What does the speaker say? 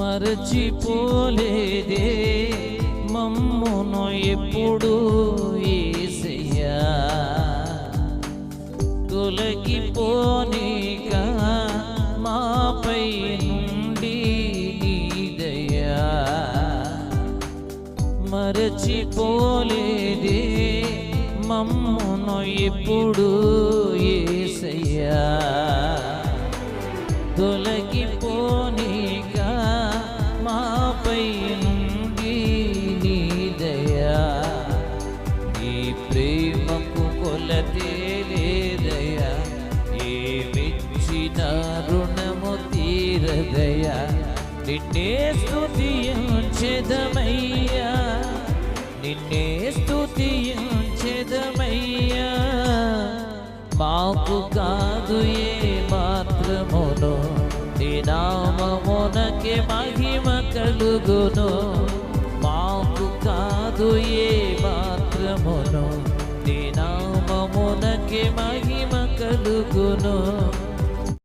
మరచిపోలేదే మమ్మును ఎప్పుడు యేసయ్యా, తొలగిపోనీక మాపై నుండి నీ దయా. మరచిపోలేదే మమ్మును ఎప్పుడు యేసయ్యా, తొలగిపోనీక మాపై నుండి నీ దయా. నీ ప్రేమకు కొలతే లేదయా, ఏమిచ్చిన రుణము తీరదయా. నిన్నే స్తుతించెదమయ్యా, నిన్నే స్తుతించెదమయ్యా. మాకు కాదు ఏ మాత్రమును, నీ నామమునకే మహిమ కలుగును. మాకు కాదు ఏ మాత్రమును, నీ నామమునకే మహిమ కలుగును.